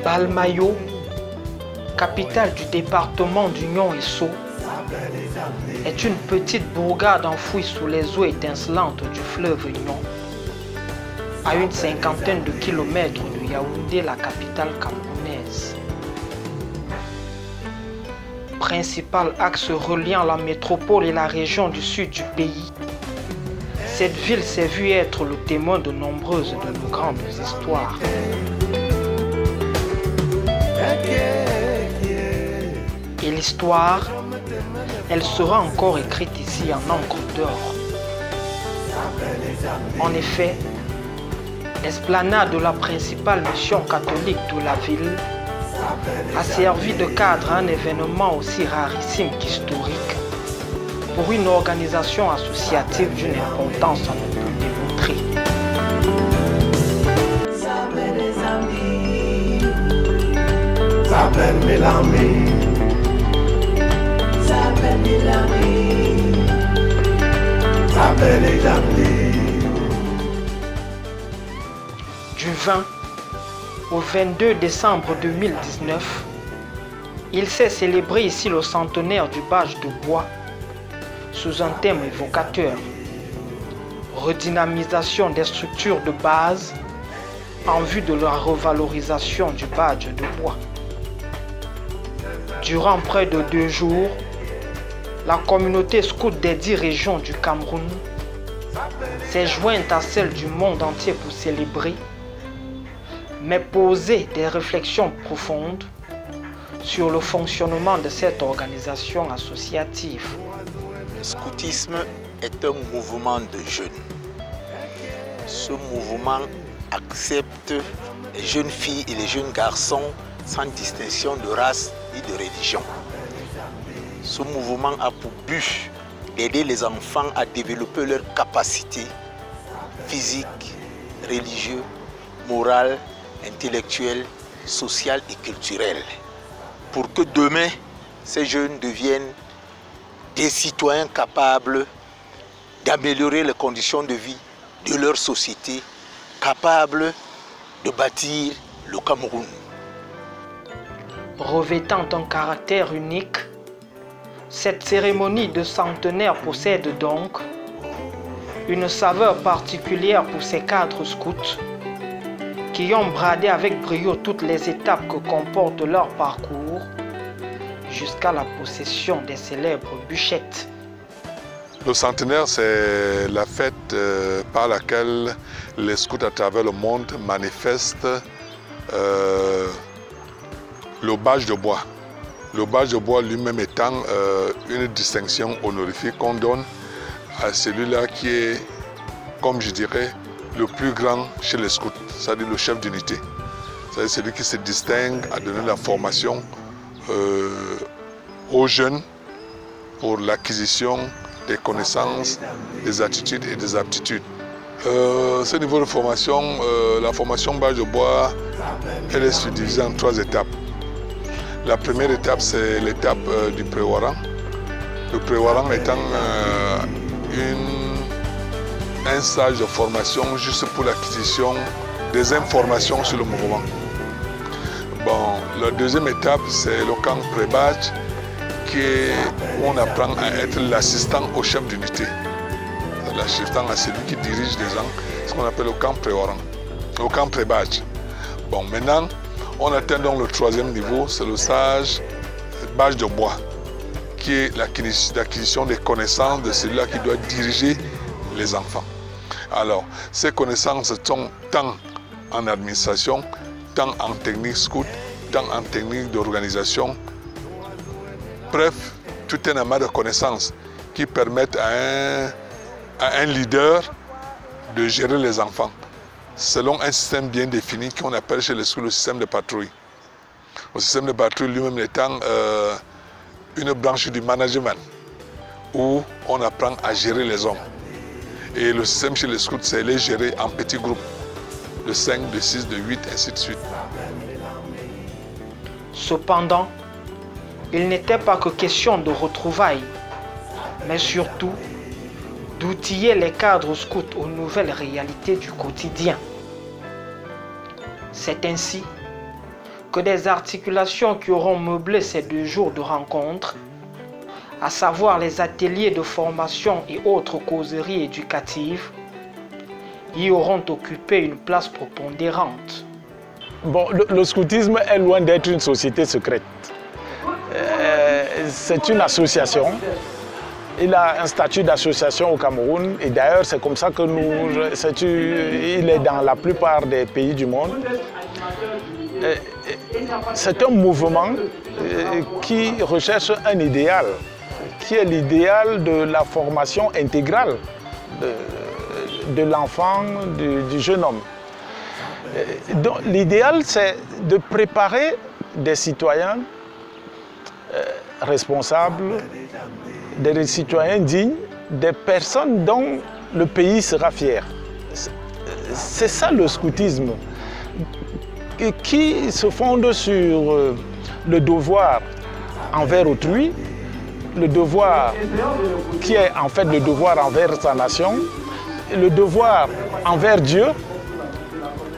Balmayo, capitale du département d'Union Isso, est une petite bourgade enfouie sous les eaux étincelantes du fleuve Union, à une cinquantaine de kilomètres de Yaoundé, la capitale camerounaise. Principal axe reliant la métropole et la région du sud du pays, cette ville s'est vue être le témoin de nombreuses de nos grandes histoires. Et l'histoire, elle sera encore écrite ici en encre d'or. En effet, l'esplanade de la principale mission catholique de la ville a servi de cadre à un événement aussi rarissime qu'historique pour une organisation associative d'une importance à ne plus démontrer. Du 20 au 22 décembre 2019, il s'est célébré ici le centenaire du badge de bois sous un thème évocateur: redynamisation des structures de base en vue de la revalorisation du badge de bois. Durant près de 2 jours, la communauté scout des 10 régions du Cameroun s'est jointe à celle du monde entier pour célébrer, mais poser des réflexions profondes sur le fonctionnement de cette organisation associative. Le scoutisme est un mouvement de jeunes. Ce mouvement accepte les jeunes filles et les jeunes garçons sans distinction de race ni de religion. Ce mouvement a pour but d'aider les enfants à développer leurs capacités physiques, religieuses, morales, intellectuelles, sociales et culturelles, pour que demain, ces jeunes deviennent des citoyens capables d'améliorer les conditions de vie de leur société, capables de bâtir le Cameroun. Revêtant un caractère unique, cette cérémonie de centenaire possède donc une saveur particulière pour ces cadres scouts qui ont bradé avec brio toutes les étapes que comporte leur parcours jusqu'à la possession des célèbres bûchettes. Le centenaire, c'est la fête par laquelle les scouts à travers le monde manifestent le badge de bois. Le badge de bois lui-même étant une distinction honorifique qu'on donne à celui-là qui est, comme je dirais, le plus grand chez les scouts, c'est-à-dire le chef d'unité. C'est celui qui se distingue à donner la formation aux jeunes pour l'acquisition des connaissances, des attitudes et des aptitudes. Ce niveau de formation, la formation badge de bois, elle est subdivisée en 3 étapes. La première étape, c'est l'étape du préwarrant. Le préwarrant étant un stage de formation juste pour l'acquisition des informations sur le mouvement. Bon, la deuxième étape, c'est le camp pré-badge, où on apprend à être l'assistant au chef d'unité. L'assistant à celui qui dirige les gens, ce qu'on appelle le camp pré-warrant, le camp pré-badge. Bon, maintenant, on atteint donc le 3e niveau, c'est le stage badge de bois, qui est l'acquisition des connaissances de celui-là qui doit diriger les enfants. Alors, ces connaissances sont tant en administration, tant en technique scout, tant en technique d'organisation. Bref, tout un amas de connaissances qui permettent à un leader de gérer les enfants selon un système bien défini qu'on appelle chez les scouts le système de patrouille. Le système de patrouille lui-même étant une branche du management où on apprend à gérer les hommes. Et le système chez les scouts, c'est les gérer en petits groupes, de 5, de 6, de 8, ainsi de suite. Cependant, il n'était pas que question de retrouvailles, mais surtout d'outiller les cadres scouts aux nouvelles réalités du quotidien. C'est ainsi que des articulations qui auront meublé ces 2 jours de rencontre, à savoir les ateliers de formation et autres causeries éducatives, y auront occupé une place prépondérante. Bon, le scoutisme est loin d'être une société secrète. C'est une association. Il a un statut d'association au Cameroun et d'ailleurs c'est comme ça que il est dans la plupart des pays du monde. C'est un mouvement qui recherche un idéal, qui est l'idéal de la formation intégrale de l'enfant, du jeune homme. L'idéal, c'est de préparer des citoyens responsables, des citoyens dignes, des personnes dont le pays sera fier. C'est ça le scoutisme, qui se fonde sur le devoir envers autrui, le devoir qui est en fait le devoir envers sa nation, le devoir envers Dieu.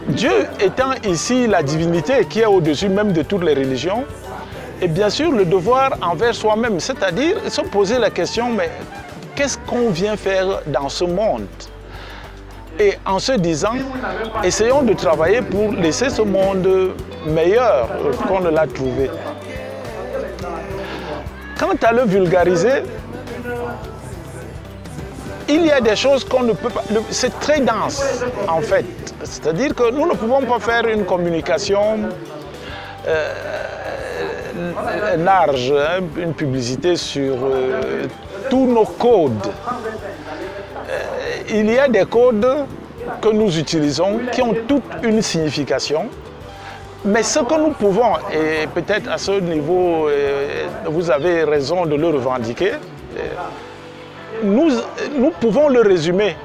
Dieu étant ici la divinité qui est au-dessus même de toutes les religions, et bien sûr le devoir envers soi-même, c'est-à-dire se poser la question, mais qu'est-ce qu'on vient faire dans ce monde? Et en se disant, essayons de travailler pour laisser ce monde meilleur qu'on ne l'a trouvé. Quant à le vulgariser, il y a des choses qu'on ne peut pas... C'est très dense, en fait. C'est-à-dire que nous ne pouvons pas faire une communication large, hein, une publicité sur tous nos codes. Il y a des codes que nous utilisons qui ont toute une signification. Mais ce que nous pouvons, et peut-être à ce niveau, vous avez raison de le revendiquer, nous pouvons le résumer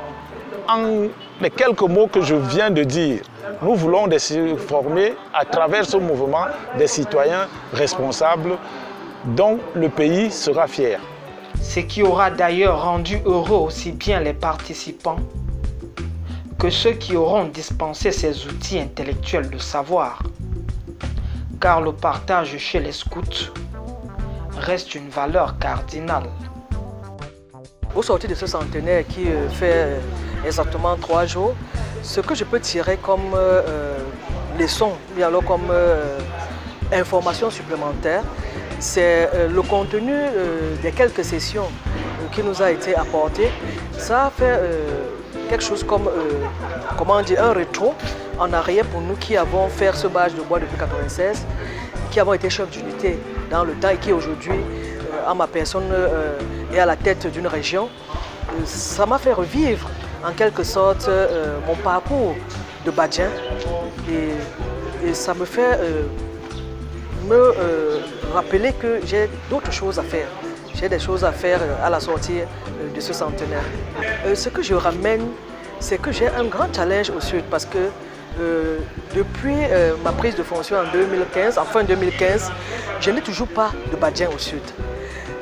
en les quelques mots que je viens de dire. Nous voulons former à travers ce mouvement des citoyens responsables dont le pays sera fier. Ce qui aura d'ailleurs rendu heureux aussi bien les participants que ceux qui auront dispensé ces outils intellectuels de savoir. Car le partage chez les scouts reste une valeur cardinale. Au sortir de ce centenaire qui fait exactement 3 jours, ce que je peux tirer comme leçon, ou alors comme information supplémentaire, c'est le contenu des quelques sessions qui nous a été apporté. Ça a fait quelque chose comme, comment dire, un rétro en arrière pour nous qui avons fait ce badge de bois depuis 1996, qui avons été chefs d'unité dans le temps et qui aujourd'hui, en ma personne, est à la tête d'une région. Ça m'a fait revivre en quelque sorte mon parcours de badgien et ça me fait me rappeler que j'ai d'autres choses à faire. J'ai des choses à faire à la sortie de ce centenaire. Ce que je ramène, c'est que j'ai un grand challenge au Sud parce que depuis ma prise de fonction en 2015, en fin 2015, je n'ai toujours pas de badgien au Sud.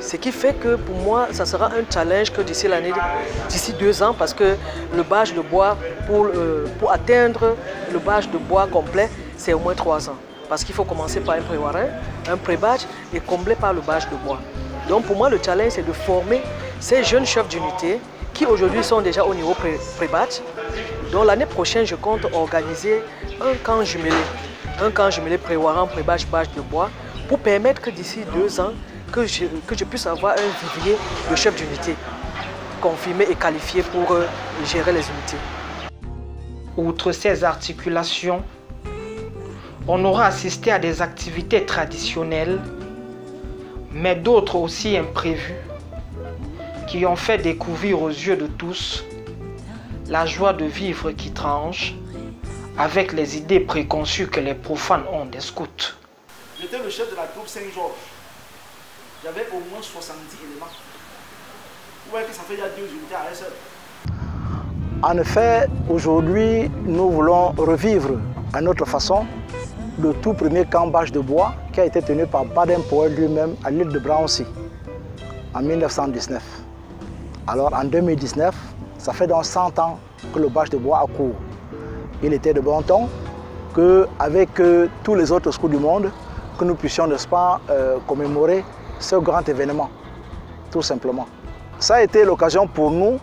Ce qui fait que pour moi, ça sera un challenge que d'ici l'année, d'ici 2 ans, parce que le badge de bois, pour atteindre le badge de bois complet, c'est au moins 3 ans. Parce qu'il faut commencer par un pré-warin, un pré-badge et combler par le badge de bois. Donc pour moi, le challenge, c'est de former ces jeunes chefs d'unité qui aujourd'hui sont déjà au niveau pré-badge. Donc l'année prochaine, je compte organiser un camp jumelé pré-warin, pré-badge, badge de bois, pour permettre que d'ici 2 ans, que je puisse avoir un vivier de chefs d'unité confirmés et qualifiés pour gérer les unités. Outre ces articulations, on aura assisté à des activités traditionnelles, mais d'autres aussi imprévues, qui ont fait découvrir aux yeux de tous la joie de vivre qui tranche avec les idées préconçues que les profanes ont des scouts. J'étais le chef de la troupe Saint-Georges. J'avais au moins 70 éléments. Vous voyez que ça fait déjà 2 unités à elle seule. En effet, aujourd'hui, nous voulons revivre à notre façon le tout premier camp bâche de bois qui a été tenu par Baden-Powell lui-même à l'île de Brauncy en 1919. Alors en 2019, ça fait donc 100 ans que le bâche de bois a cours. Il était de bon ton qu'avec tous les autres scouts du monde, que nous puissions, n'est-ce pas, commémorer ce grand événement, tout simplement. Ça a été l'occasion pour nous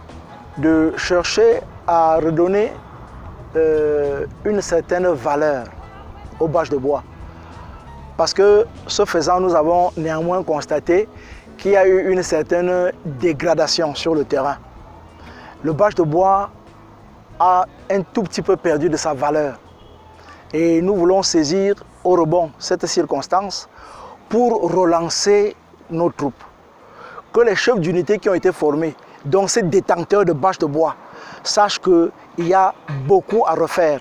de chercher à redonner une certaine valeur au bâche de bois. Parce que, ce faisant, nous avons néanmoins constaté qu'il y a eu une certaine dégradation sur le terrain. Le bâche de bois a un tout petit peu perdu de sa valeur. Et nous voulons saisir au rebond cette circonstance pour relancer nos troupes. Que les chefs d'unité qui ont été formés, donc ces détenteurs de bâche de bois, sachent qu'il y a beaucoup à refaire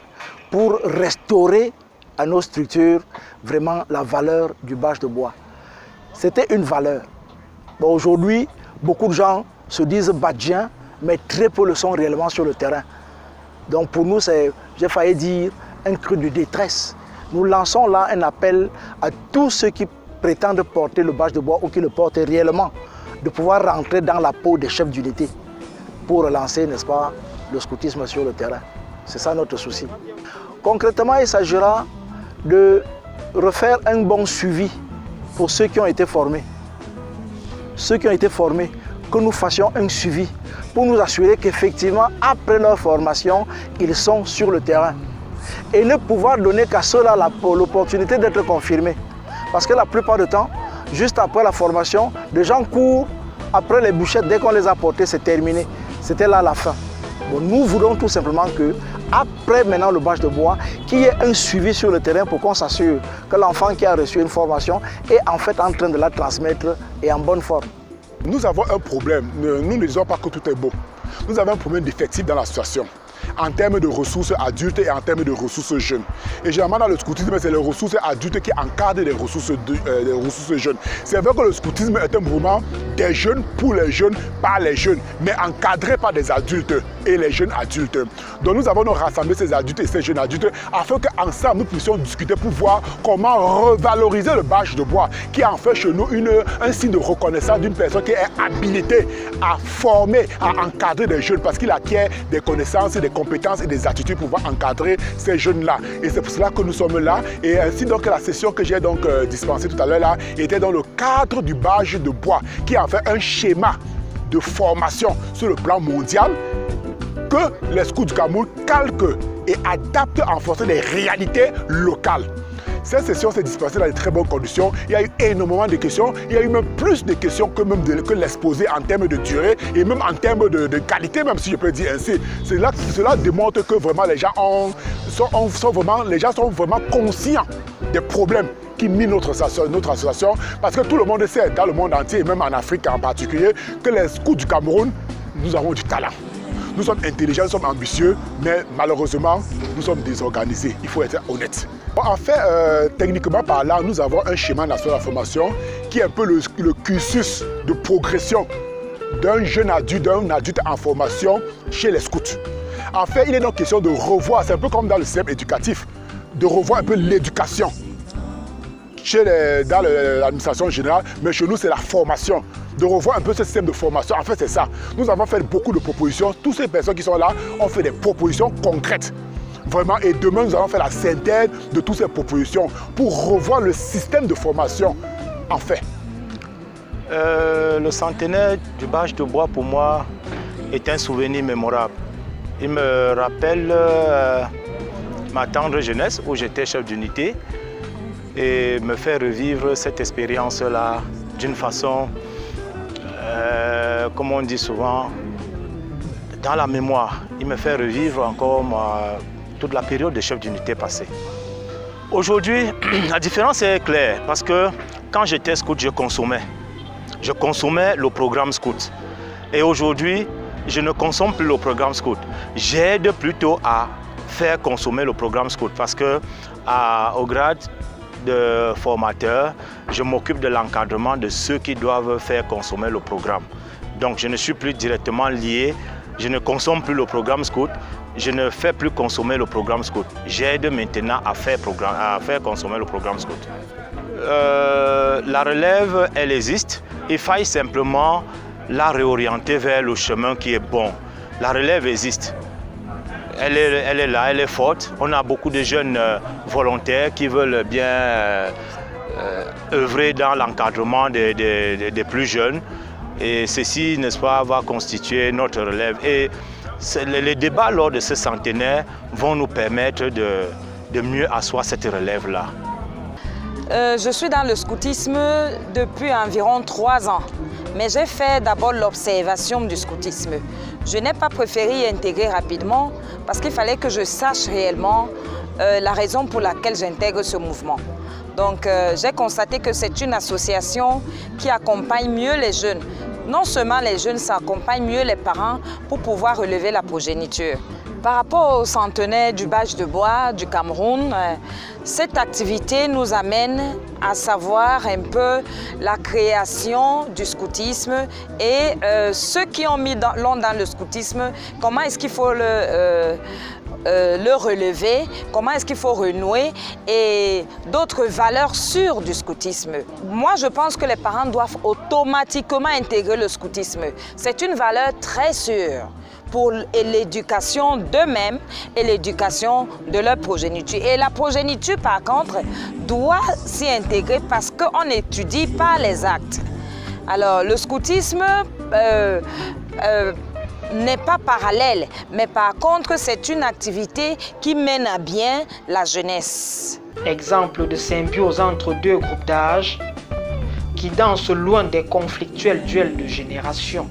pour restaurer à nos structures vraiment la valeur du bâche de bois. C'était une valeur. Bon, aujourd'hui, beaucoup de gens se disent badjiens, mais très peu le sont réellement sur le terrain. Donc pour nous, c'est, j'ai failli dire, un cri de détresse. Nous lançons là un appel à tous ceux qui prétendent porter le bâche de bois ou qui le portent réellement, de pouvoir rentrer dans la peau des chefs d'unité pour relancer, n'est-ce pas, le scoutisme sur le terrain. C'est ça notre souci. Concrètement, il s'agira de refaire un bon suivi pour ceux qui ont été formés. Ceux qui ont été formés, que nous fassions un suivi pour nous assurer qu'effectivement, après leur formation, ils sont sur le terrain. Et ne pouvoir donner qu'à ceux-là l'opportunité d'être confirmés. Parce que la plupart du temps, juste après la formation, les gens courent après les bouchettes. Dès qu'on les a portées, c'est terminé. C'était là la fin. Bon, nous voulons tout simplement que, après maintenant le bâche de bois, qu'il y ait un suivi sur le terrain pour qu'on s'assure que l'enfant qui a reçu une formation est en fait en train de la transmettre et en bonne forme. Nous avons un problème. Nous ne disons pas que tout est beau. Nous avons un problème d'effectif dans l'association, en termes de ressources adultes et en termes de ressources jeunes. Et généralement dans le scoutisme, c'est les ressources adultes qui encadrent les ressources jeunes. C'est vrai que le scoutisme est un mouvement des jeunes pour les jeunes, par les jeunes, mais encadré par des adultes et les jeunes adultes. Donc nous avons rassemblé ces adultes et ces jeunes adultes afin qu'ensemble nous puissions discuter pour voir comment revaloriser le bâche de bois qui en fait chez nous un signe de reconnaissance d'une personne qui est habilitée à former, à encadrer des jeunes parce qu'il acquiert des connaissances, des compétences et des attitudes pour pouvoir encadrer ces jeunes-là. Et c'est pour cela que nous sommes là. Et ainsi donc la session que j'ai donc dispensée tout à l'heure là était dans le cadre du bâche de bois qui est en fait un schéma de formation sur le plan mondial que les scouts du Cameroun calquent et adaptent en fonction des réalités locales. Cette session s'est dispensée dans de très bonnes conditions. Il y a eu énormément de questions. Il y a eu même plus de questions que l'exposé en termes de durée et même en termes de qualité, même si je peux dire ainsi. Cela démontre que vraiment les gens sont vraiment conscients des problèmes qui minent notre association. Parce que tout le monde sait, dans le monde entier et même en Afrique en particulier, que les scouts du Cameroun, nous avons du talent. Nous sommes intelligents, nous sommes ambitieux, mais malheureusement, nous sommes désorganisés. Il faut être honnête. En fait, techniquement parlant, nous avons un schéma national de formation qui est un peu le cursus de progression d'un jeune adulte, d'un adulte en formation chez les scouts. En fait, il est donc question de revoir, c'est un peu comme dans le système éducatif, de revoir un peu l'éducation dans l'administration générale, mais chez nous, c'est la formation. De revoir un peu ce système de formation. En fait, c'est ça. Nous avons fait beaucoup de propositions. Toutes ces personnes qui sont là ont fait des propositions concrètes. Vraiment. Et demain, nous allons faire la synthèse de toutes ces propositions pour revoir le système de formation en fait. Le centenaire du bâche de bois, pour moi, est un souvenir mémorable. Il me rappelle ma tendre jeunesse où j'étais chef d'unité et me fait revivre cette expérience-là d'une façon, comme on dit souvent, dans la mémoire. Il me fait revivre encore toute la période de chef d'unité passée. Aujourd'hui, la différence est claire parce que quand j'étais scout, je consommais le programme scout. Et aujourd'hui, je ne consomme plus le programme scout. J'aide plutôt à faire consommer le programme scout parce que au grade de formateur, je m'occupe de l'encadrement de ceux qui doivent faire consommer le programme. Donc je ne suis plus directement lié je ne consomme plus le programme scout, je ne fais plus consommer le programme scout. J'aide maintenant à faire consommer le programme scout. La relève, elle existe. Il faille simplement la réorienter vers le chemin qui est bon. La relève existe. Elle est là, elle est forte. On a beaucoup de jeunes volontaires qui veulent bien œuvrer dans l'encadrement des plus jeunes. Et ceci, n'est-ce pas, va constituer notre relève. Et les débats lors de ce centenaire vont nous permettre de mieux asseoir cette relève-là. Je suis dans le scoutisme depuis environ 3 ans, mais j'ai fait d'abord l'observation du scoutisme. Je n'ai pas préféré y intégrer rapidement parce qu'il fallait que je sache réellement la raison pour laquelle j'intègre ce mouvement. Donc j'ai constaté que c'est une association qui accompagne mieux les jeunes. Non seulement les jeunes, ça accompagne mieux les parents pour pouvoir relever la progéniture. Par rapport au centenaire du bâche de bois du Cameroun, cette activité nous amène à savoir un peu la création du scoutisme et ceux qui ont mis l'ont dans le scoutisme, comment est-ce qu'il faut le relever, comment est-ce qu'il faut renouer et d'autres valeurs sûres du scoutisme. Moi, je pense que les parents doivent automatiquement intégrer le scoutisme. C'est une valeur très sûre pour l'éducation d'eux-mêmes et l'éducation de leur progéniture. Et la progéniture, par contre, doit s'y intégrer parce qu'on étudie par les actes. Alors, le scoutisme n'est pas parallèle, mais par contre, c'est une activité qui mène à bien la jeunesse. Exemple de symbiose entre 2 groupes d'âge qui dansent loin des conflictuels duels de génération.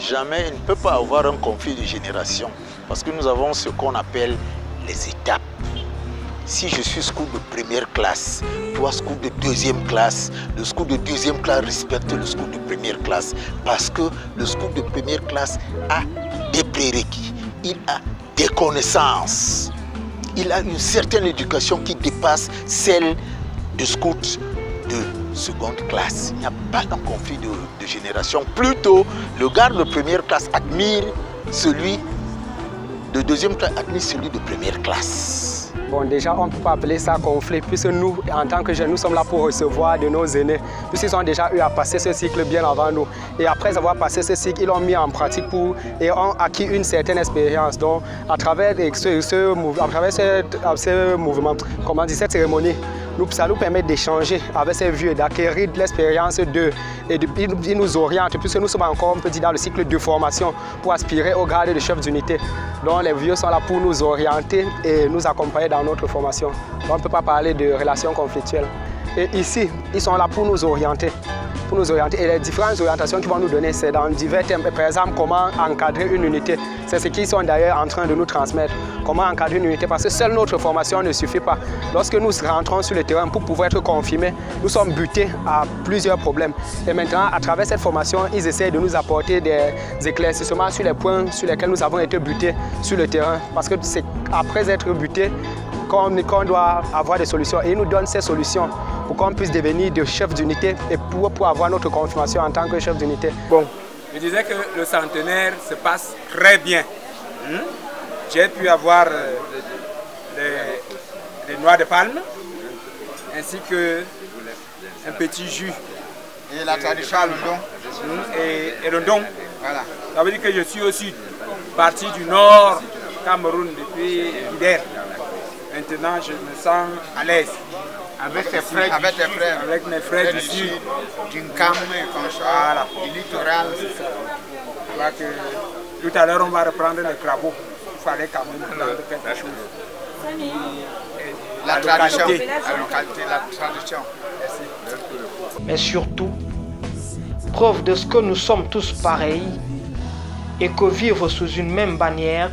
Jamais il ne peut pas avoir un conflit de génération parce que nous avons ce qu'on appelle les étapes. Si je suis scout de première classe, toi scout de deuxième classe, le scout de deuxième classe respecte le scout de première classe parce que le scout de première classe a des prérequis, il a des connaissances, il a une certaine éducation qui dépasse celle du scout de seconde classe. Il n'y a pas un conflit de génération. Plutôt, le garde de première classe admire celui de deuxième classe, admire celui de première classe. Bon, déjà, on ne peut pas appeler ça conflit, puisque nous, en tant que jeunes, nous sommes là pour recevoir de nos aînés, puisqu'ils ont déjà eu à passer ce cycle bien avant nous. Et après avoir passé ce cycle, ils l'ont mis en pratique et ont acquis une certaine expérience. Donc, à travers ce mouvement, comment dire, cette cérémonie, ça nous permet d'échanger avec ces vieux, d'acquérir de l'expérience d'eux. Et ils nous orientent, puisque nous sommes encore, on peut dire, dans le cycle de formation pour aspirer au grade de chef d'unité. Donc les vieux sont là pour nous orienter et nous accompagner dans notre formation. Donc, on ne peut pas parler de relations conflictuelles. Et ici, ils sont là pour nous orienter. Et les différentes orientations qu'ils vont nous donner, c'est dans divers thèmes. Par exemple, comment encadrer une unité. C'est ce qu'ils sont d'ailleurs en train de nous transmettre. Comment encadrer une unité, parce que seule notre formation ne suffit pas. Lorsque nous rentrons sur le terrain pour pouvoir être confirmés, nous sommes butés à plusieurs problèmes. Et maintenant, à travers cette formation, ils essaient de nous apporter des éclaircissements sur les points sur lesquels nous avons été butés sur le terrain. Parce que c'est après être butés qu'on doit avoir des solutions. Et ils nous donnent ces solutions pour qu'on puisse devenir de chef d'unité et pour avoir notre confirmation en tant que chef d'unité. Bon, je disais que le centenaire se passe très bien. J'ai pu avoir des noix de palme ainsi qu'un petit jus. Et la tradition London. Et London. Voilà. Ça veut dire que je suis au sud, parti du nord Cameroun depuis Guidère. Maintenant, je me sens à l'aise. Avec tes frères, avec mes frères du sud, du Cam, du littoral. Tout à l'heure, on va reprendre les crapauds. fallait quand même prendre quelque chose. La tradition, la localité, la tradition. Mais surtout, preuve de ce que nous sommes tous pareils et que vivre sous une même bannière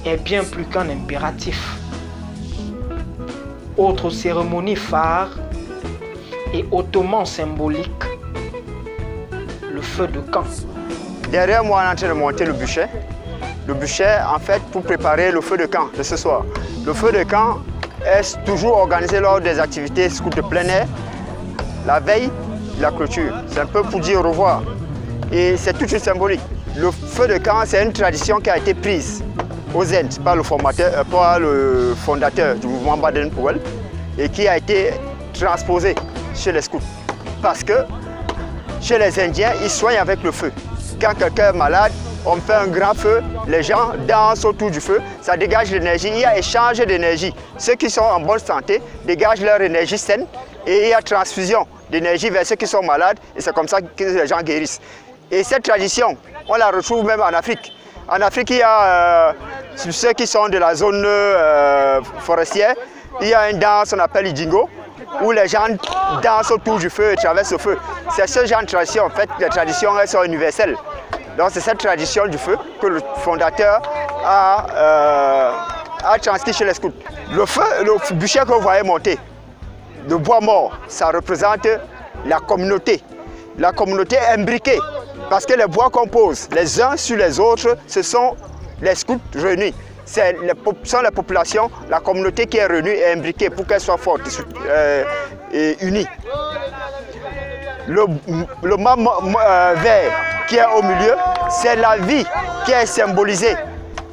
est bien plus qu'un impératif. Autre cérémonie phare et hautement symbolique, le feu de camp. Derrière moi, on est en train de monter le bûcher. Le bûcher, en fait, pour préparer le feu de camp de ce soir. Le feu de camp est toujours organisé lors des activités scouts de plein air, la veille de la clôture. C'est un peu pour dire au revoir. Et c'est toute une symbolique. Le feu de camp, c'est une tradition qui a été prise aux Indes par le fondateur du mouvement Baden-Powell et qui a été transposée chez les scouts. Parce que chez les Indiens, ils soignent avec le feu. Quand quelqu'un est malade, on fait un grand feu, les gens dansent autour du feu, ça dégage l'énergie, il y a échange d'énergie. Ceux qui sont en bonne santé dégagent leur énergie saine et il y a transfusion d'énergie vers ceux qui sont malades et c'est comme ça que les gens guérissent. Et cette tradition, on la retrouve même en Afrique. En Afrique, il y a ceux qui sont de la zone forestière, il y a une danse qu'on appelle l'Idingo, où les gens dansent autour du feu et traversent le feu. C'est ce genre de tradition, en fait, les traditions elles sont universelles. Donc c'est cette tradition du feu que le fondateur a transcrit chez les scouts. Le feu, le bûcher que vous voyez monter, le bois mort, ça représente la communauté imbriquée. Parce que les bois qu'on pose les uns sur les autres, ce sont les scouts réunis. Ce sont les populations, la communauté qui est réunie et imbriquée pour qu'elle soit forte et unie. Le mât vert qui est au milieu, c'est la vie qui est symbolisée.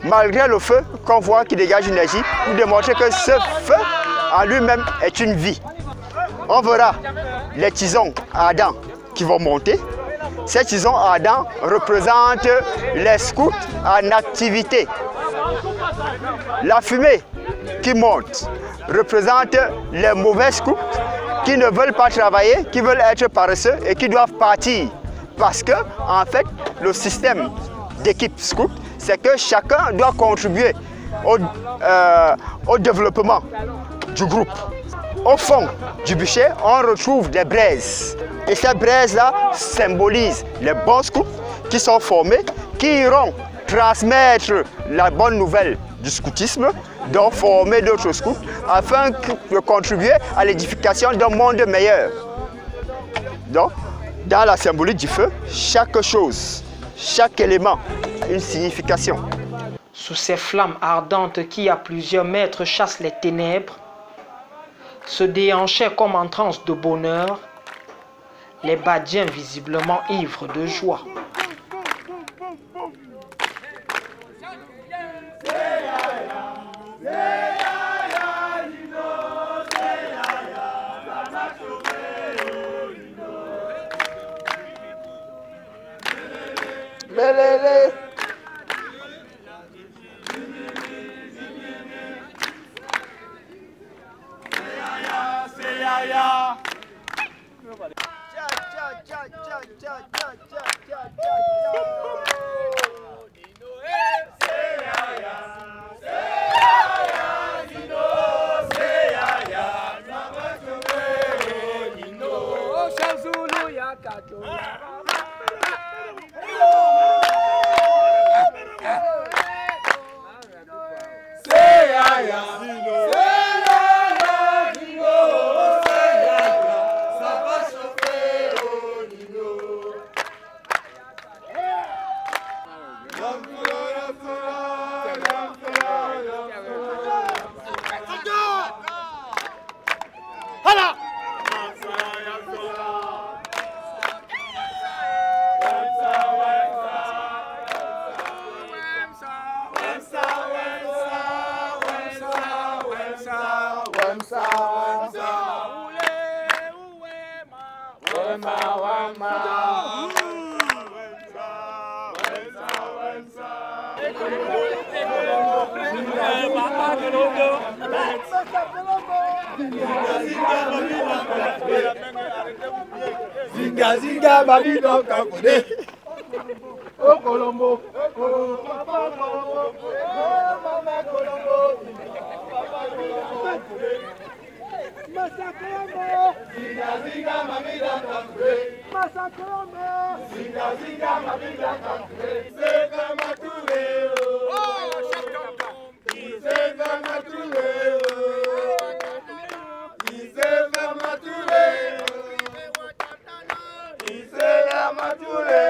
Malgré le feu qu'on voit qui dégage une énergie, pour démontrer que ce feu en lui-même est une vie. On verra les tisons ardents qui vont monter. Ces tisons ardents représentent les scouts en activité. La fumée qui monte représente les mauvais scouts qui ne veulent pas travailler, qui veulent être paresseux et qui doivent partir. Parce que, en fait, le système d'équipe scout, c'est que chacun doit contribuer au développement du groupe. Au fond du bûcher, on retrouve des braises. Et ces braises-là symbolisent les bons scouts qui sont formés, qui iront transmettre la bonne nouvelle du scoutisme, donc former d'autres scouts, afin de contribuer à l'édification d'un monde meilleur. Donc, dans la symbolique du feu, chaque chose, chaque élément a une signification. Sous ces flammes ardentes qui, à plusieurs mètres, chassent les ténèbres, se déhanchaient comme en transe de bonheur, les Badiens visiblement ivres de joie. Zinga zinga babi donc oh Colombo, oh Papa Colombo, oh Maman Colombo, Papa Colombo. Massacrement, zinga mamida kambre. Massacrement, zinga mamida kambre. C'est comme à tous les c'est comme à tous les c'est comme à tous les c'est comme à tous les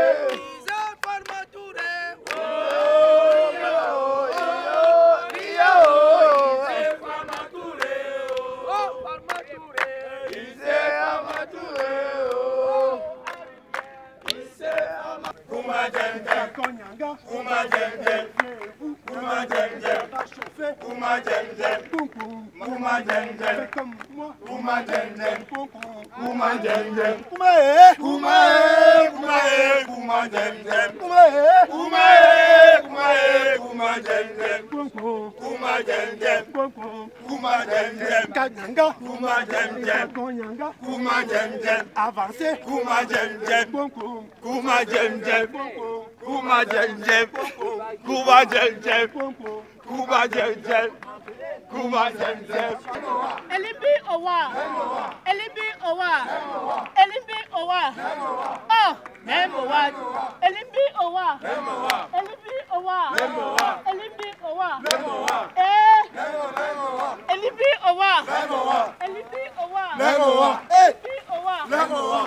avancez, Kuma Jem Jem, Kuma Jem Jem, Kuma Jem Jem, Kuma Jem Jem, Kuma Jem Jem, Kuma Jem Jem. Elibi Owa, Elibi Owa, Elibi Owa, oh, Memowa, Elibi Owa, Elibi Owa, Elibi Owa, Elibi Owa, Elibi Owa, Memowa, Elibi Owa, Memowa,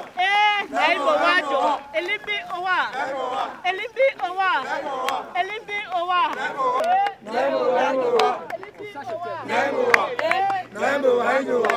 Memowa Jo, Elibi Owa, Elibi Owa, Elibi Owa, Memowa, Memowa, Memowa.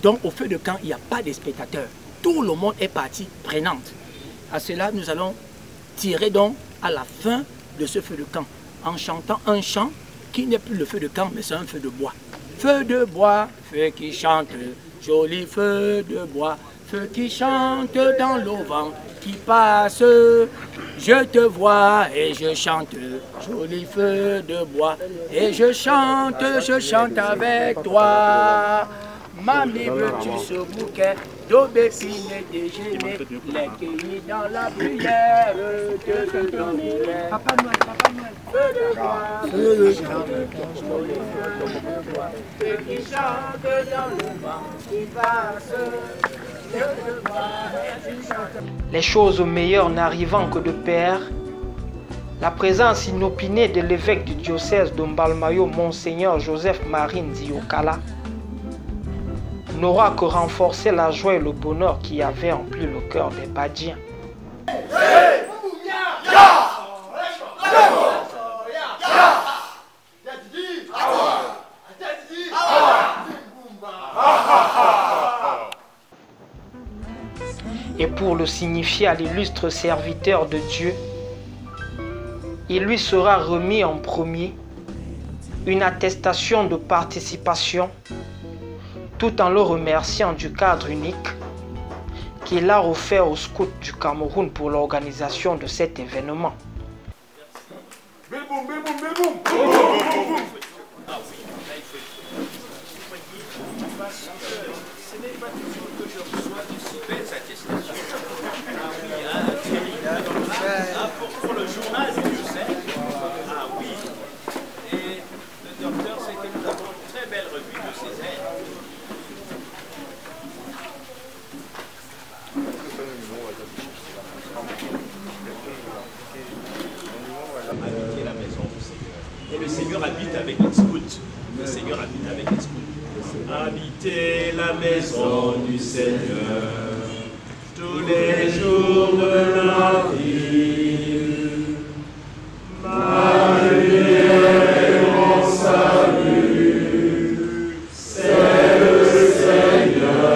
Donc au feu de camp, il n'y a pas de spectateurs. Tout le monde est partie prenante. À cela, nous allons tirer donc à la fin de ce feu de camp en chantant un chant qui n'est plus le feu de camp, mais c'est un feu de bois. Feu de bois, feu qui chante, joli feu de bois, feu qui chante dans l'auvent qui passe. Je te vois et je chante, joli feu de bois, et je chante avec toi. Mamie, veux-tu ce bouquet d'aubépines et déjeuner, les cueillis dans la bruyère de ton hiver. Papa Noël, feu de bois, feu qui chante, joli feu de bois, feu qui chante dans le vent qui passe. Je te vois et je chante. Les choses meilleures n'arrivant que de pair, la présence inopinée de l'évêque du diocèse de Mbalmayo, Monseigneur Joseph Marine Diokala, n'aura que renforcé la joie et le bonheur qui avait empli le cœur des Badiens. semble signifier à l'illustre serviteur de Dieu, il lui sera remis en premier une attestation de participation, tout en le remerciant du cadre unique qu'il a offert aux scouts du Cameroun pour l'organisation de cet événement. Ce n'est pas toujours que je reçois de si belles attestations. Pour le journal, je sais. Ah oui. Et le docteur sait que nous avons une très belle revue de Césaire. Habiter la maison du Seigneur. Et le Seigneur habite avec les scouts. Le Seigneur habite avec les scouts. Habiter la maison du Seigneur tous les jours de la vie. Ma lumière et mon salut, c'est le Seigneur.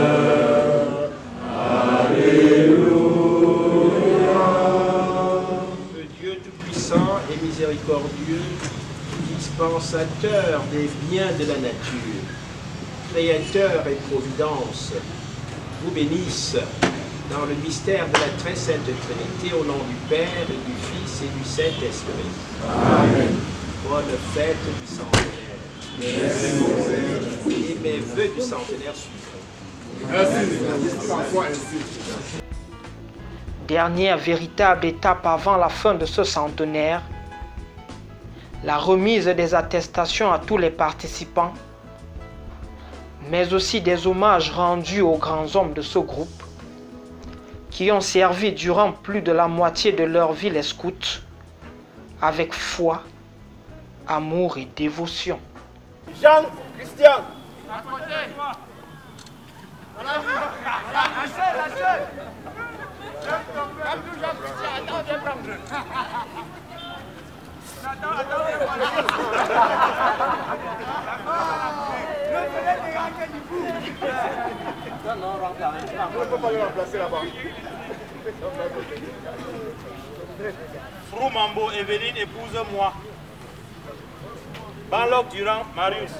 Alléluia. Le Dieu tout-puissant et miséricordieux, dispensateur des biens de la nature, Créateur et Providence, vous bénisse dans le mystère de la très sainte Trinité, au nom du Père, et du Fils et du Saint-Esprit. Amen. Bonne fête du centenaire. Et mes vœux du centenaire suivront. Dernière véritable étape avant la fin de ce centenaire, la remise des attestations à tous les participants, mais aussi des hommages rendus aux grands hommes de ce groupe qui ont servi durant plus de la moitié de leur vie les scouts avec foi, amour et dévotion. Jean Christian. On ne peut pas le remplacer là-bas. Frou Mambo, Evelyne, épouse-moi. Banlok Durand, Marius.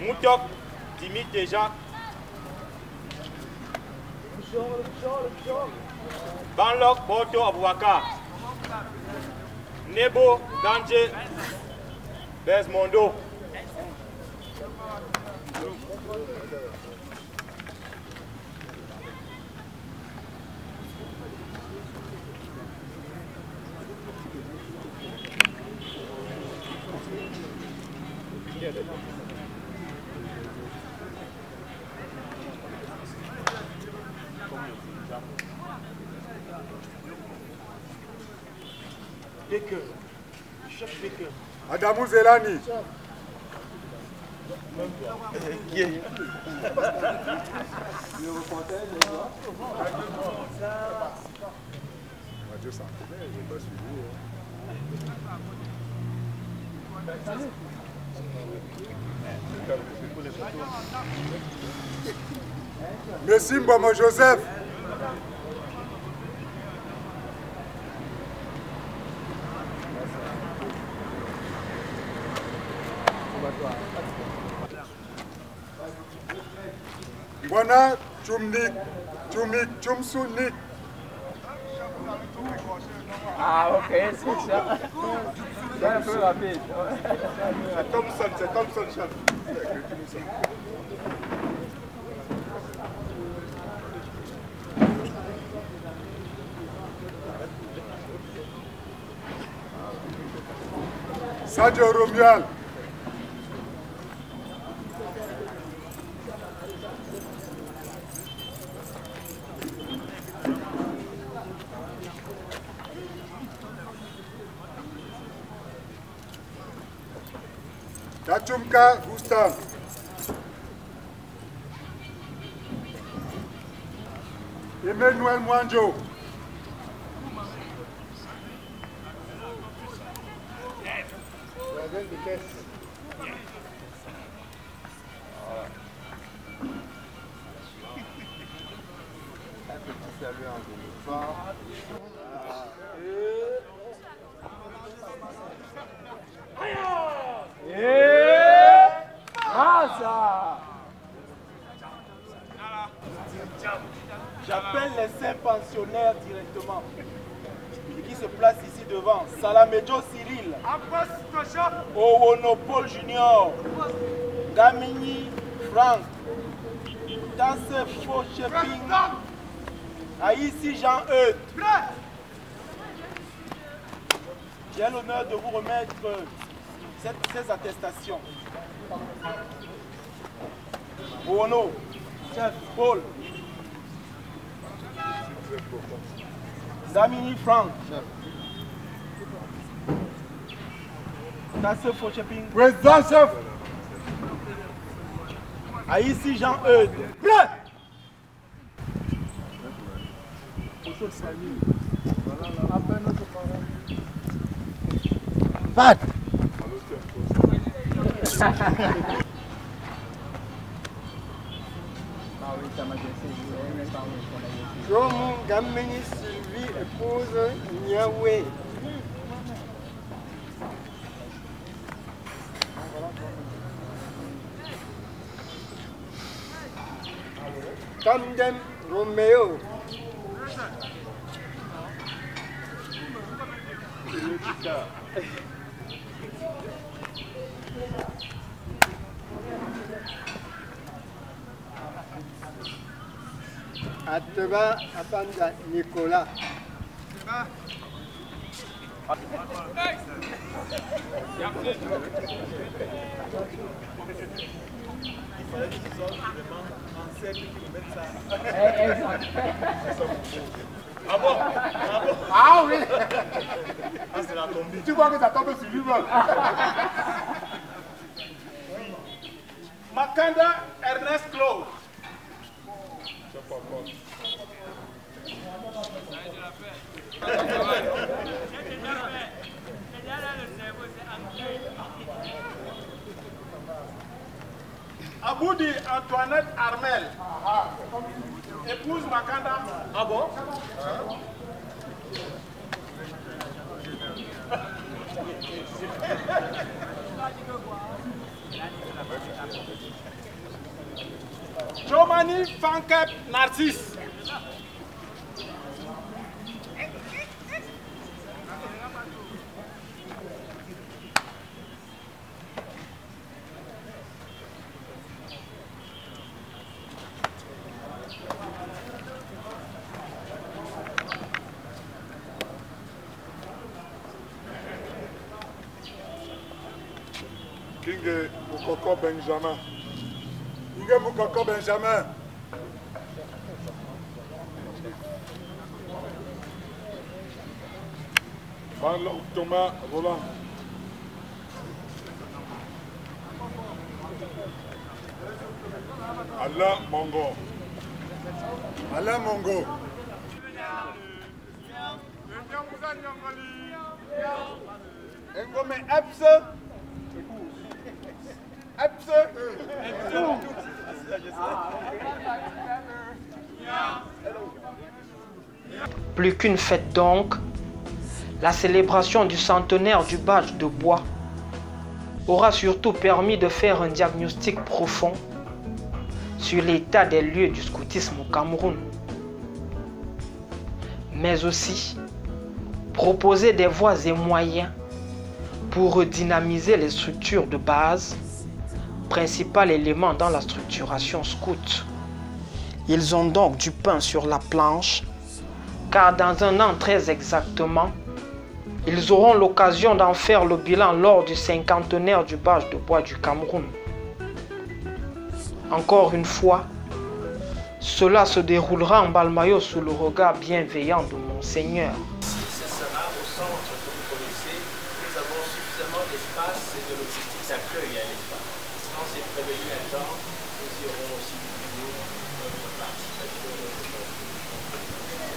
Moutok, Dimit et Jacques. Banlok, Boto, Abouaka. Nebo, Ganje, Besmondo. Adamou Zelani. Qui est Merci Mbama Joseph. Bwana Chumnik, Chumik, Chumsunik. Ah ok, c'est ça. C'est un peu rapide. C'est Thompson, chef. Sadio Romial. Tachumka Gustav. Emmanuel Mwanjo. J'appelle les 5 pensionnaires directement qui se placent ici devant. Salamejo Cyril, Owonopol Junior, Gamini Frank, Tasse Focheping, Aïssi Jean-Eudes. J'ai l'honneur de vous remettre ces attestations. Owono, chef Paul, Zamini Frank, Tasse Focheping, président chef, Aïssi Jean-Eudes. Prêt! Pat! Jomo Gamini Sylvie épouse Niawe. Camden Romeo. Ateba Apanda Nicolas. Ah bon? Ah oui. Ah, c'est la tombée. Tu vois que ça tombe sur lui-même. Makanda Ernest Claude. Aboudi Antoinette Armel. Épouse Makanda. Ah bon? Jomani Fankep Narcisse. Kinge Mukoko Benjamin. Kinge Mukoko Benjamin. Van Thomas Roland. Alain Mongo. Alain Mongo. Ngome Epse. Plus qu'une fête donc, la célébration du centenaire du badge de bois aura surtout permis de faire un diagnostic profond sur l'état des lieux du scoutisme au Cameroun, mais aussi proposer des voies et moyens pour redynamiser les structures de base, principal élément dans la structuration scout. Ils ont donc du pain sur la planche, car dans un an très exactement, ils auront l'occasion d'en faire le bilan lors du cinquantenaire du badge de bois du Cameroun. Encore une fois, cela se déroulera en Balmayo sous le regard bienveillant de Monseigneur. Ce sera au centre que vous connaissez. Nous avons suffisamment d'espace et de logistique d'accueil à l'espace. Quand c'est prévenu à temps, nous y aurons aussi notre participation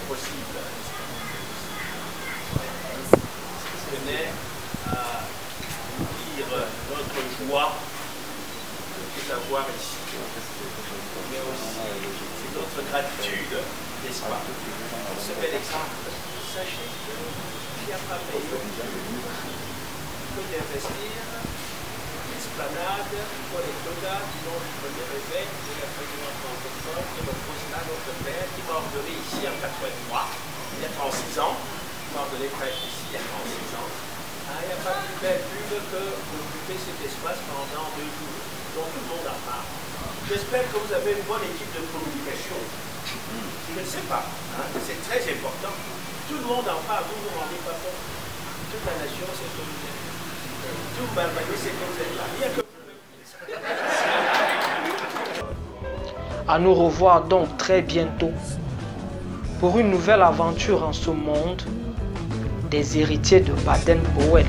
possible. Je tenais à dire notre joie de vous avoir ici, mais aussi notre gratitude n'est-ce pas? Ce bel exemple. Sachez qu'il n'y a pas meilleur que d'investir l'esplanade pour les soldats qui ont le premier réveil de la présidence francophone et le postulat notre père qui m'a ordonné ici en 83, il y a 36 ans, qui m'a ordonné prêtre ici il y a 36 ans. Il n'y a pas plus belle pub que d'occuper cet espace pendant 2 jours, dont tout le monde en parle. J'espère que vous avez une bonne équipe de communication. Je ne sais pas, hein, c'est très important. Tout le monde en parle, vous ne vous rendez pas compte. Toute la nation, c'est comme vous êtes. Tout Barbagny, c'est comme vous êtes là. Il n'y a que À nous revoir donc très bientôt pour une nouvelle aventure en ce monde des héritiers de Baden-Powell.